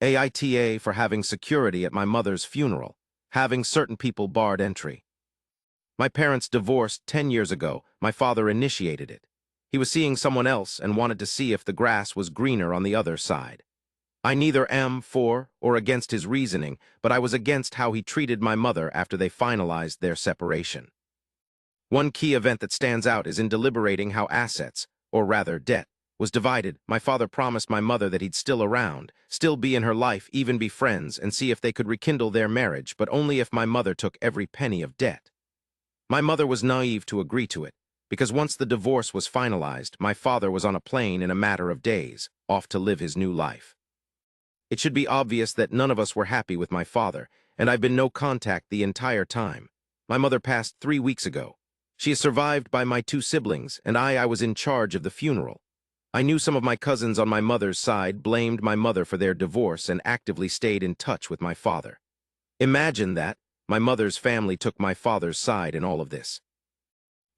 AITA for having security at my mother's funeral, having certain people barred entry. My parents divorced 10 years ago. My father initiated it. He was seeing someone else and wanted to see if the grass was greener on the other side. I neither am for or against his reasoning, but I was against how he treated my mother after they finalized their separation. One key event that stands out is in deliberating how assets, or rather debt, was divided. My father promised my mother that he'd still around, still be in her life, even be friends, and see if they could rekindle their marriage, but only if my mother took every penny of debt. My mother was naive to agree to it, because once the divorce was finalized, my father was on a plane in a matter of days, off to live his new life. It should be obvious that none of us were happy with my father, and I've been no contact the entire time. My mother passed 3 weeks ago. She is survived by my 2 siblings, and I was in charge of the funeral. I knew some of my cousins on my mother's side blamed my mother for their divorce and actively stayed in touch with my father. Imagine that. My mother's family took my father's side in all of this.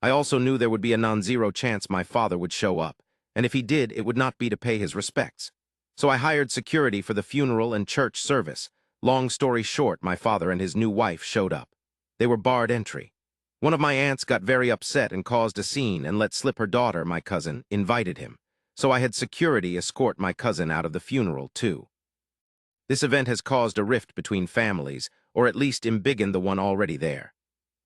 I also knew there would be a non-zero chance my father would show up, and if he did, it would not be to pay his respects. So I hired security for the funeral and church service. Long story short, my father and his new wife showed up. They were barred entry. One of my aunts got very upset and caused a scene and let slip her daughter, my cousin, invited him. So I had security escort my cousin out of the funeral, too. This event has caused a rift between families, or at least embiggened the one already there.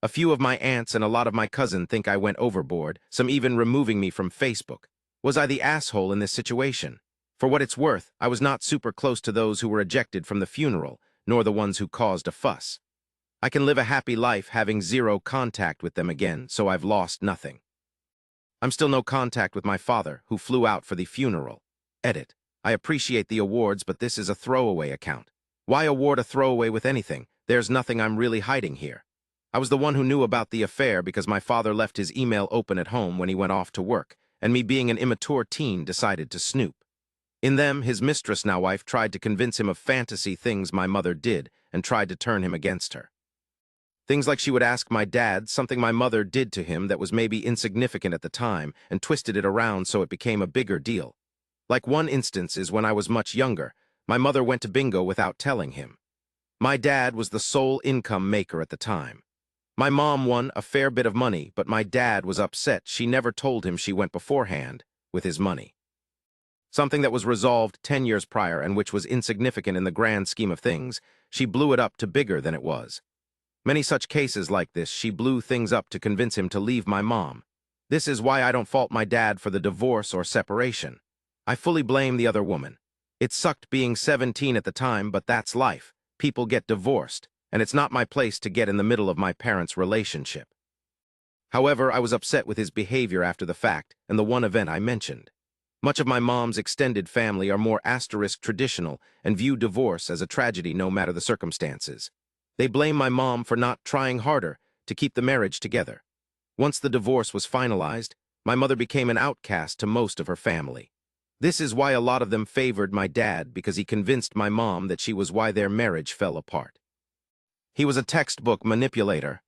A few of my aunts and a lot of my cousin think I went overboard, some even removing me from Facebook. Was I the asshole in this situation? For what it's worth, I was not super close to those who were ejected from the funeral, nor the ones who caused a fuss. I can live a happy life having zero contact with them again, so I've lost nothing. I'm still no contact with my father, who flew out for the funeral. Edit. I appreciate the awards, but this is a throwaway account. Why award a throwaway with anything? There's nothing I'm really hiding here. I was the one who knew about the affair because my father left his email open at home when he went off to work, and me being an immature teen decided to snoop. In them, his mistress, now wife, tried to convince him of fantasy things my mother did and tried to turn him against her. Things like she would ask my dad something my mother did to him that was maybe insignificant at the time and twisted it around so it became a bigger deal. Like one instance is when I was much younger, my mother went to bingo without telling him. My dad was the sole income maker at the time. My mom won a fair bit of money, but my dad was upset she never told him she went beforehand with his money. Something that was resolved 10 years prior and which was insignificant in the grand scheme of things, she blew it up to bigger than it was. Many such cases like this, she blew things up to convince him to leave my mom. This is why I don't fault my dad for the divorce or separation. I fully blame the other woman. It sucked being 17 at the time, but that's life. People get divorced, and it's not my place to get in the middle of my parents' relationship. However, I was upset with his behavior after the fact and the one event I mentioned. Much of my mom's extended family are more asterisk traditional and view divorce as a tragedy no matter the circumstances. They blame my mom for not trying harder to keep the marriage together. Once the divorce was finalized, my mother became an outcast to most of her family. This is why a lot of them favored my dad, because he convinced my mom that she was why their marriage fell apart. He was a textbook manipulator.